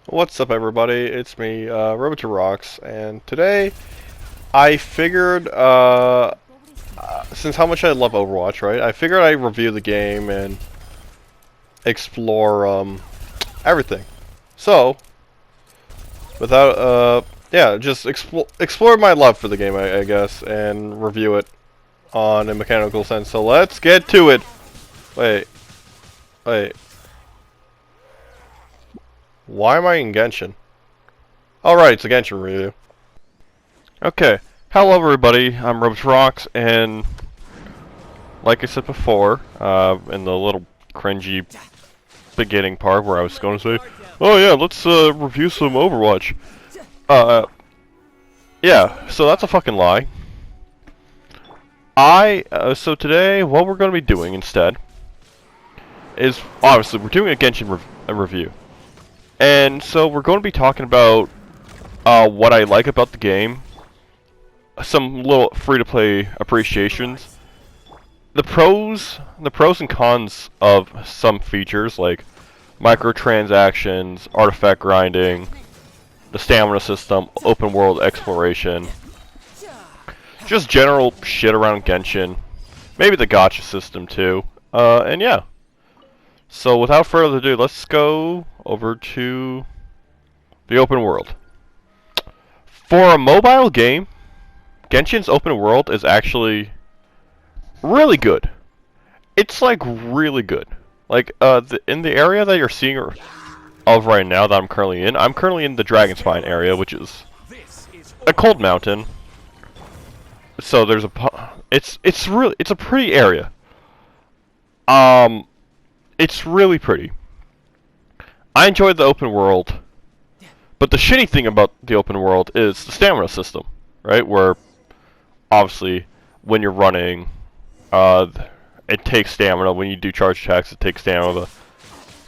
What's up, everybody? It's me, R2R, and today I figured, since how much I love Overwatch, right? I figured I'd review the game and explore, everything. So, without, yeah, just explore my love for the game, I guess, and review it on a mechanical sense. So let's get to it. Wait, wait. Why am I in Genshin? Alright, it's a Genshin review. Okay. Hello everybody, I'm R2R, and like I said before, in the little cringy beginning part where I was going to say, oh yeah, let's review some Overwatch. Yeah, so that's a fucking lie. So today, what we're going to be doing instead is, obviously, we're doing a Genshin review. And so we're going to be talking about what I like about the game, some little free-to-play appreciations, the pros and cons of some features like microtransactions, artifact grinding, the stamina system, open world exploration, just general shit around Genshin, maybe the gacha system too, and yeah. So without further ado, let's go over to the open world. For a mobile game, Genshin's open world is actually really good. It's like really good. Like in the area that you're seeing of right now that I'm currently in the Dragonspine area, which is a cold mountain. So there's it's a pretty area. It's really pretty. I enjoyed the open world, but the shitty thing about the open world is the stamina system, right? Where obviously when you're running, it takes stamina. When you do charge attacks, it takes stamina.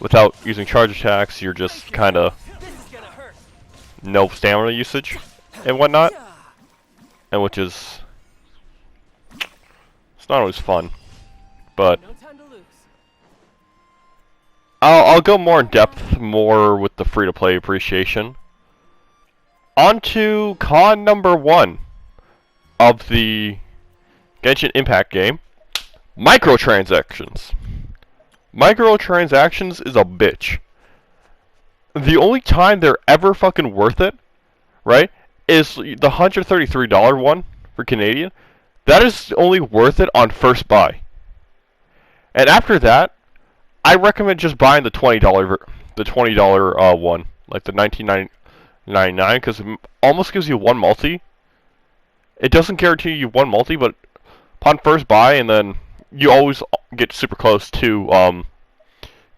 Without using charge attacks, you're just kind of no stamina usage and whatnot, and which is it's not always fun. But I'll go more in depth, more with the free-to-play appreciation. On to con number 1 of the Genshin Impact game: microtransactions. Microtransactions is a bitch. The only time they're ever fucking worth it, right, is the $133 one for Canadian. That is only worth it on first buy. And after that, I recommend just buying the $20 one, like the $19.99, because it almost gives you one multi. It doesn't guarantee you one multi, but upon first buy, and then you always get super close to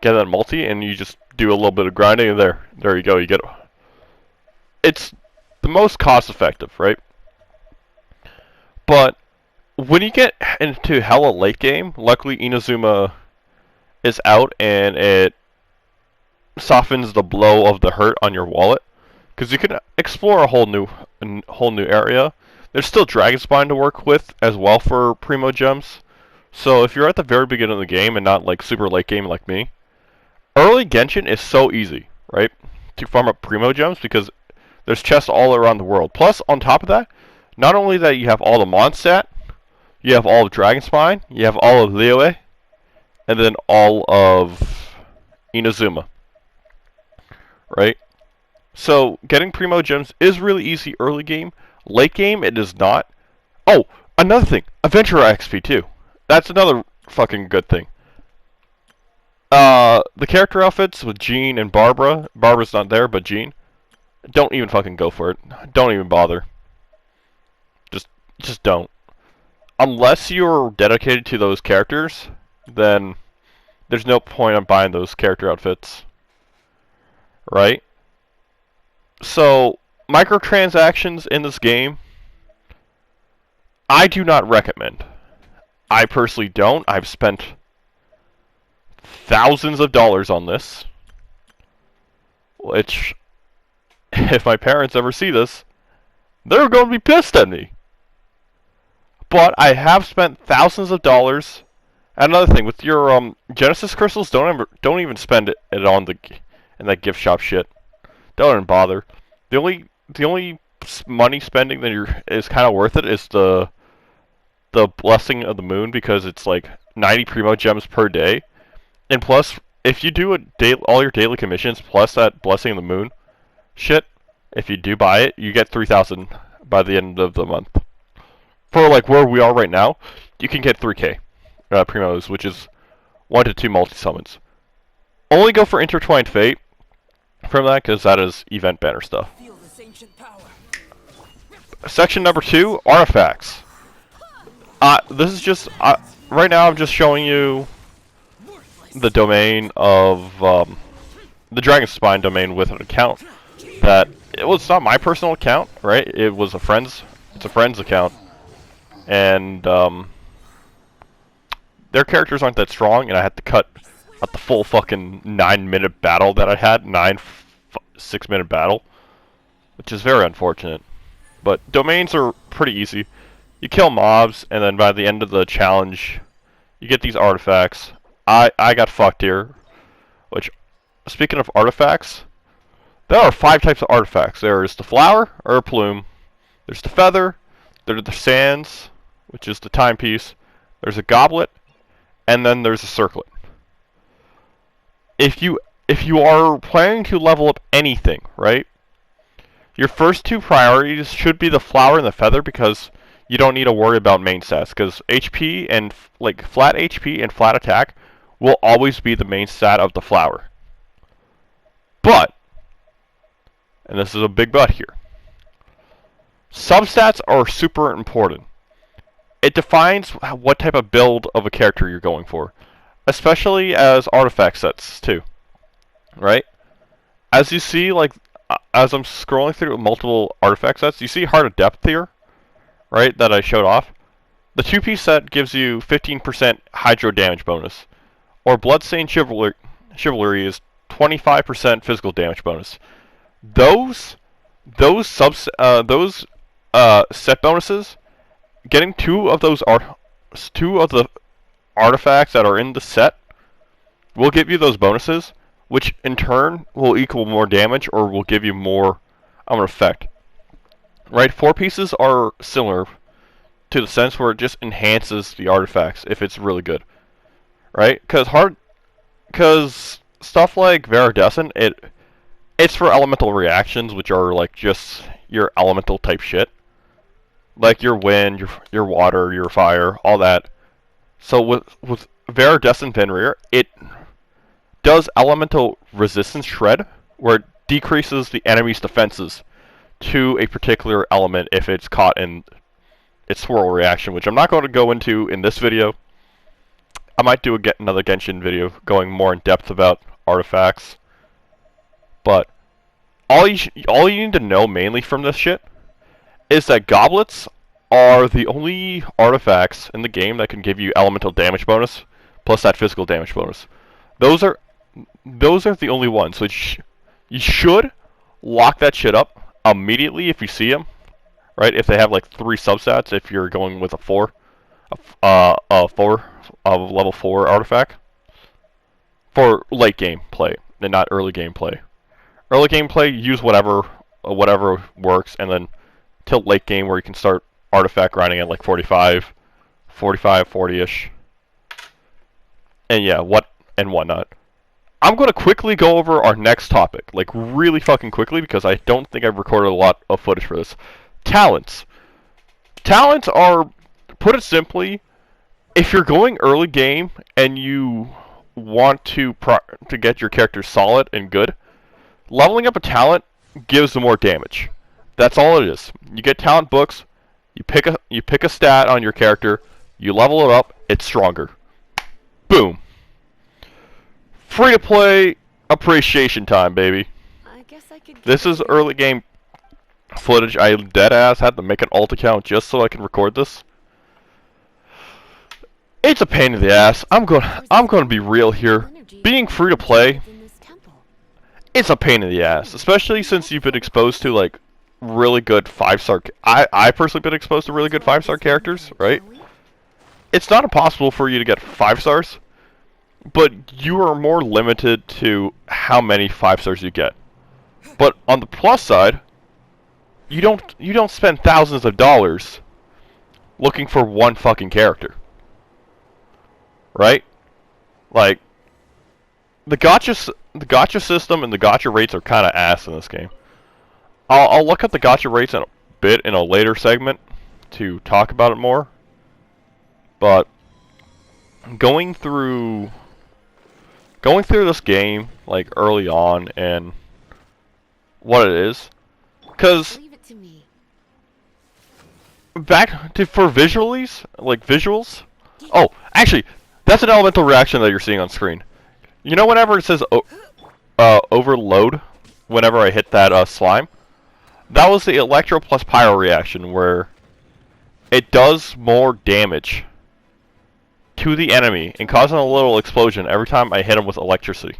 get that multi, and you just do a little bit of grinding, and there you go. You get it. It's the most cost effective, right? But when you get into hella late game, luckily Inazuma is out, and it softens the blow of the hurt on your wallet, because you can explore a whole new area. There's still Dragonspine to work with as well for Primo Gems. So if you're at the very beginning of the game and not like super late game like me, early Genshin is so easy, right? To farm up Primo Gems because there's chests all around the world. Plus, on top of that, not only that you have all the Mondstadt, you have all of Dragonspine, you have all of Liyue, and then all of Inazuma, right? So getting Primo Gems is really easy early game. Late game, it is not. Oh, another thing, Adventurer XP too. That's another fucking good thing. The character outfits with Jean and Barbara. Barbara's not there, but Jean. Don't even fucking go for it. Don't even bother. Just don't. Unless you're dedicated to those characters, then there's no point on buying those character outfits. Right? So, microtransactions in this game, I do not recommend. I personally don't. I've spent thousands of dollars on this, which, if my parents ever see this, they're going to be pissed at me. But I have spent thousands of dollars. And another thing, with your Genesis crystals, don't even spend it on in that gift shop shit. don't even bother. The only money spending that is kind of worth it is the Blessing of the Moon, because it's like 90 primo gems per day, and plus if you do all your daily commissions plus that Blessing of the Moon shit, if you do buy it, you get 3,000 by the end of the month. For like where we are right now, you can get 3k primos, which is 1 to 2 multi summons. Only go for Intertwined Fate from that, because that is event banner stuff. Section number 2, artifacts. This is just right now. I'm just showing you the domain of the Dragon Spine domain with an account that it's not my personal account, right? It was a friend's. It's a friend's account, and their characters aren't that strong, and I had to cut out the full fucking 9-minute battle that I had, 6-minute battle, which is very unfortunate. But domains are pretty easy. You kill mobs, and then by the end of the challenge, you get these artifacts. I got fucked here. Which, speaking of artifacts, there are 5 types of artifacts. There is the flower, or a plume. There's the feather. There's the sands, which is the timepiece. There's a goblet, and then there's a circlet. If you are planning to level up anything, right? Your first 2 priorities should be the flower and the feather, because you don't need to worry about main stats, because HP and like flat HP and flat attack will always be the main stat of the flower. But, and this is a big but here, substats are super important. It defines what type of build of a character you're going for, especially as artifact sets too, right? As you see, like as I'm scrolling through multiple artifact sets, you see Heart of Depth here, right, that I showed off. The 2-piece set gives you 15% hydro damage bonus, or Bloodstained Chivalry is 25% physical damage bonus. Those set bonuses, getting 2 of the artifacts that are in the set will give you those bonuses, which in turn will equal more damage or will give you more of an effect. Right, 4 pieces are similar to the sense where it just enhances the artifacts if it's really good. Right? Because stuff like Viridescent, it's for elemental reactions, which are like just your elemental type shit. Like your wind, your water, your fire, all that. So with Viridescent Fenrir, it does elemental resistance shred, where it decreases the enemy's defenses to a particular element if it's caught in its swirl reaction, which I'm not going to go into in this video. I might do another Genshin video going more in depth about artifacts. But all you need to know mainly from this shit is that goblets are the only artifacts in the game that can give you elemental damage bonus plus that physical damage bonus. Those are the only ones. So you should lock that shit up immediately if you see them, right? If they have like 3 substats, if you're going with a level 4 artifact for late game play and not early game play. Early game play, use whatever works, and then till late game where you can start artifact grinding at like 45, 40-ish, and yeah, whatnot. I'm going to quickly go over our next topic, like really fucking quickly, because I don't think I've recorded a lot of footage for this. Talents. Talents are, put it simply, if you're going early game and you want to get your character solid and good, leveling up a talent gives them more damage. That's all it is. You get talent books, you pick a stat on your character, you level it up, it's stronger. Boom. Free to play appreciation time, baby. This is early game footage. I deadass had to make an alt account just so I can record this. It's a pain in the ass. I'm going to be real here. Being free to play, it's a pain in the ass, especially since you've been exposed to like really good 5-star. I personally been exposed to really good 5-star characters, right? It's not impossible for you to get 5 stars, but you are more limited to how many 5 stars you get. But on the plus side, you don't spend thousands of dollars looking for one fucking character. Right? Like the gotcha system and the gotcha rates are kind of ass in this game. I'll look at the gotcha rates in a bit in a later segment to talk about it more. But going through this game like early on and what it is, because back to for visuals. Oh, actually, that's an elemental reaction that you're seeing on screen. You know, whenever it says overload, whenever I hit that slime, that was the electro plus pyro reaction where it does more damage to the enemy and causing a little explosion every time I hit him with electricity.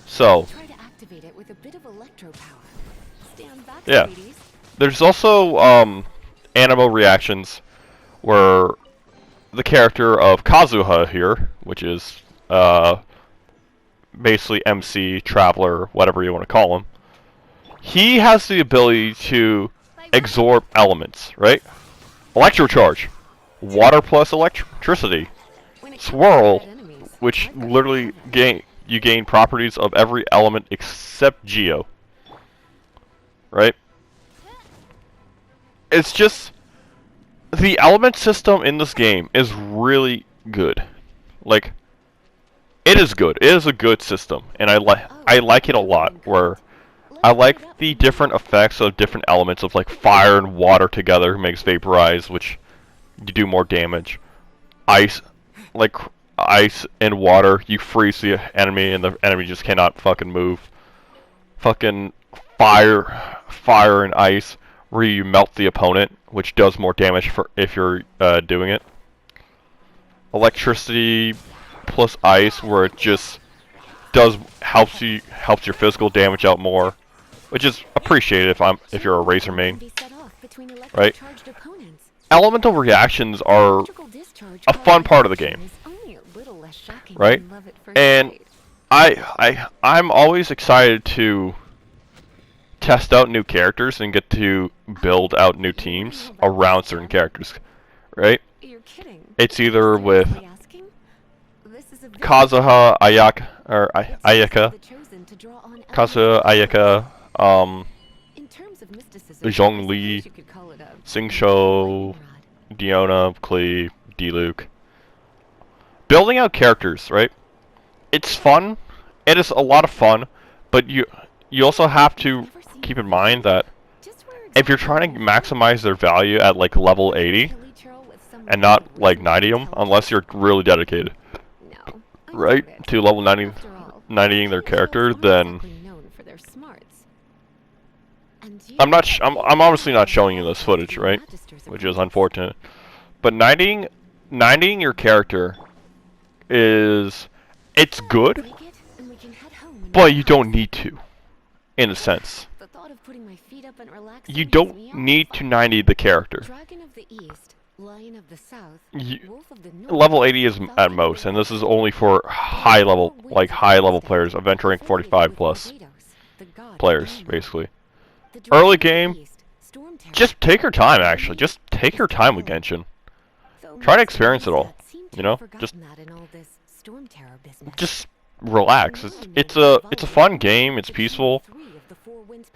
So, yeah. There's also animo reactions where the character of Kazuha here, which is basically MC, Traveler, whatever you want to call him, he has the ability to absorb elements, right? Electrocharge, water plus electricity, swirl, which literally you gain properties of every element except Geo, right? It's just the element system in this game is really good. Like, it is good. It is a good system, and I like it a lot. Where I like the different effects of different elements of like fire and water together makes vaporize, which you do more damage. Ice, like ice and water, you freeze the enemy, and the enemy just cannot fucking move. Fucking fire and ice, where you melt the opponent, which does more damage for if you're doing it. Electricity plus ice, where it just helps your physical damage out more, which is appreciated if you're a Razor main, right? Elemental reactions are a fun part of the game, right? And I'm always excited to test out new characters and get to build out new teams around certain characters, right? It's either with Kazuha, Ayaka, Zhongli, Xingqiu, Diona, Klee, Diluc. Building out characters, right? It's fun. It is a lot of fun, but you also have to keep in mind that if you're trying to maximize their value at like level 80 and not like 90 them, unless you're really dedicated, right, to level 90ing their character, then I'm obviously not showing you this footage, right, which is unfortunate, but 90ing your character it's good, but you don't need to, in a sense. You don't need to 90 the character. Level 80 is at most, and this is only for high level players, event rank 45 plus players, basically. Early game, just take your time. Actually, just take your time with Genshin. Try to experience it all. You know, just relax. It's a fun game. It's peaceful.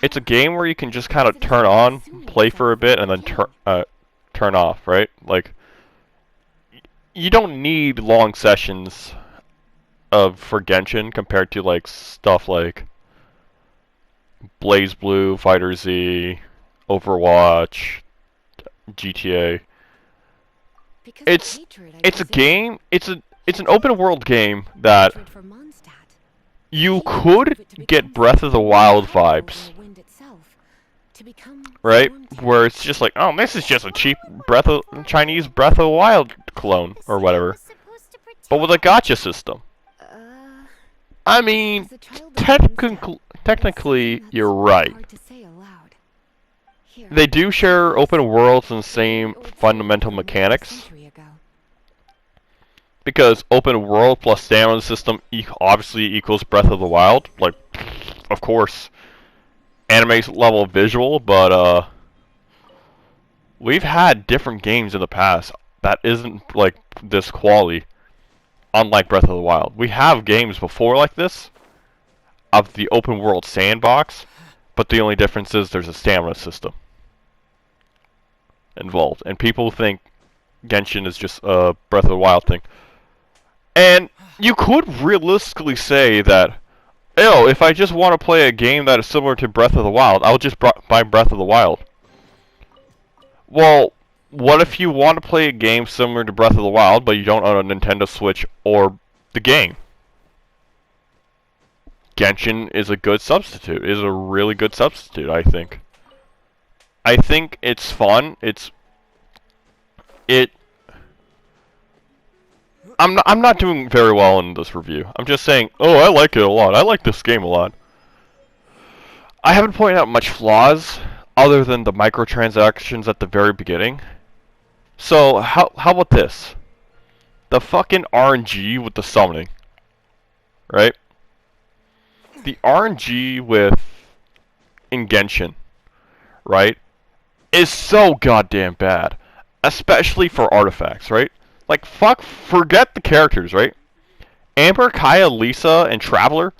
It's a game where you can just kind of turn on, play for a bit, and then turn off, right? Like, you don't need long sessions for Genshin compared to like stuff like Blaze Blue, Fighter Z, Overwatch, GTA. It's a game. It's an open world game that you could get Breath of the Wild vibes, right? Where it's just like, oh, this is just a cheap Chinese Breath of the Wild clone or whatever, but with a gacha system. I mean, technically, you're right. They do share open worlds and same fundamental mechanics, because open world plus stamina system obviously equals Breath of the Wild. Like, of course, anime level visual, but we've had different games in the past that isn't like this quality. Unlike Breath of the Wild, we have games before like this of the open world sandbox, but the only difference is there's a stamina system involved, and people think Genshin is just a Breath of the Wild thing. And you could realistically say that, oh, if I just want to play a game that is similar to Breath of the Wild, I'll just buy Breath of the Wild. Well, what if you want to play a game similar to Breath of the Wild, but you don't own a Nintendo Switch or the game? Genshin is a good substitute. It is a really good substitute, I think. I think it's fun. I'm not doing very well in this review. I'm just saying, oh, I like it a lot. I like this game a lot. I haven't pointed out much flaws other than the microtransactions at the very beginning. So, how about this? The fucking RNG with the summoning. Right? The RNG in Genshin, right, is so goddamn bad. Especially for artifacts, right? Like, forget the characters, right? Amber, Kaya, Lisa, and Traveler,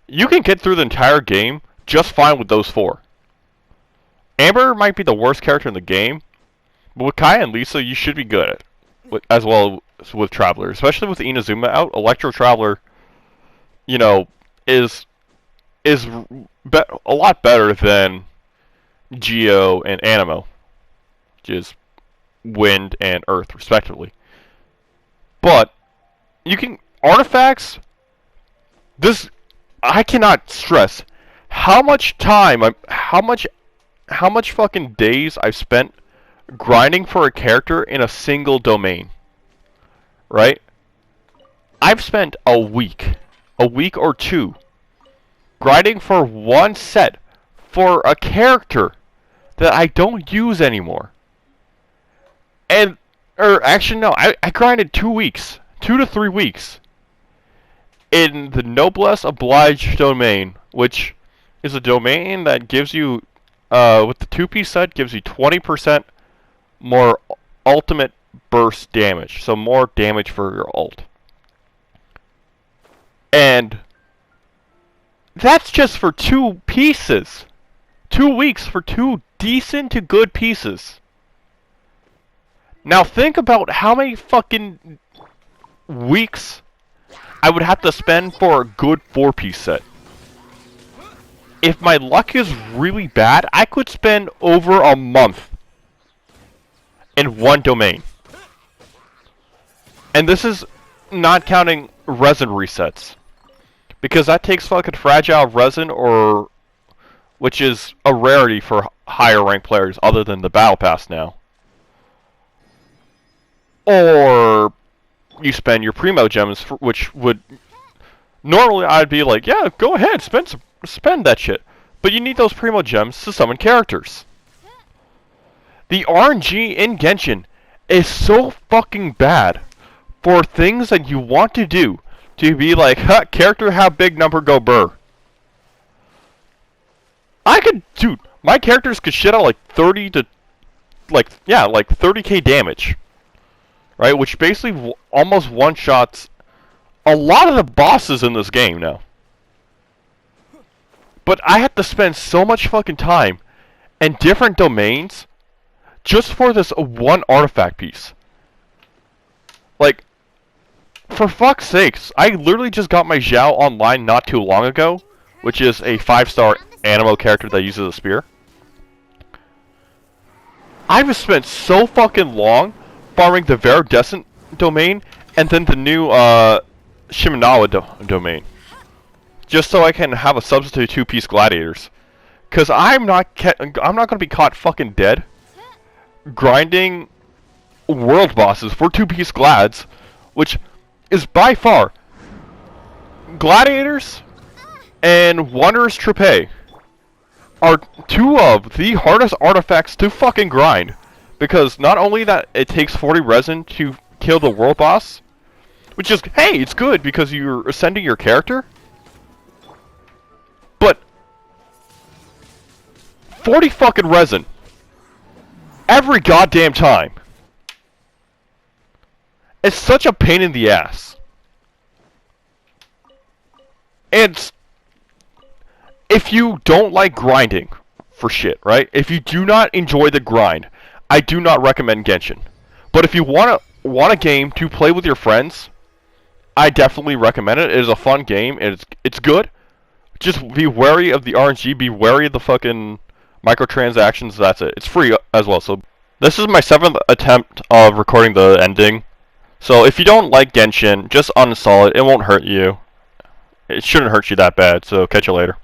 you can get through the entire game just fine with those four. Amber might be the worst character in the game, but with Kaya and Lisa, you should be good at it, as well as with Traveler. Especially with Inazuma out, Electro Traveler, you know, is a lot better than Geo and Anemo, which is Wind and Earth, respectively. But you can artifacts. I cannot stress how much time how much fucking days I've spent grinding for a character in a single domain. Right? I've spent a week or two, grinding for one set for a character that I don't use anymore. Actually, no, I grinded 2 weeks. 2 to 3 weeks. In the Noblesse Oblige domain, which is a domain that gives you, with the 2-piece set, gives you 20% more ultimate burst damage. So more damage for your ult. And that's just for 2 pieces. 2 weeks for 2 decent to good pieces. Now think about how many fucking weeks I would have to spend for a good 4-piece set. If my luck is really bad, I could spend over a month in one domain. And this is not counting resin resets. Because that takes fucking fragile resin, which is a rarity for higher ranked players other than the battle pass now. Or you spend your primo gems, which would normally I'd be like, yeah, go ahead, spend that shit. But you need those primo gems to summon characters. The RNG in Genshin is so fucking bad for things that you want to do. To be like, huh, character have big number, go burr. Dude, my characters could shit out like 30k damage. Right, which basically almost one-shots a lot of the bosses in this game now. But I had to spend so much fucking time in different domains just for this one artifact piece. Like, for fuck's sakes, I literally just got my Zhao online not too long ago, which is a 5-star Anemo character that uses a spear. I've spent so fucking long farming the Viridescent domain and then the new Shimenawa domain, just so I can have a substitute 2-piece gladiators. Cause I'm not gonna be caught fucking dead grinding world bosses for 2-piece glads, which is by far gladiators and Wanderer's Trapeze are 2 of the hardest artifacts to fucking grind. Because not only that it takes 40 resin to kill the world boss, Which is, hey, it's good because you're ascending your character. But 40 fucking resin every goddamn time. It's such a pain in the ass. And if you don't like grinding for shit, right? If you do not enjoy the grind, I do not recommend Genshin. But if you want a game to play with your friends, I definitely recommend it. It is a fun game. It's good. Just be wary of the RNG. Be wary of the fucking microtransactions. That's it. It's free as well. So this is my 7th attempt of recording the ending. So if you don't like Genshin, just uninstall it. It won't hurt you. It shouldn't hurt you that bad. So catch you later.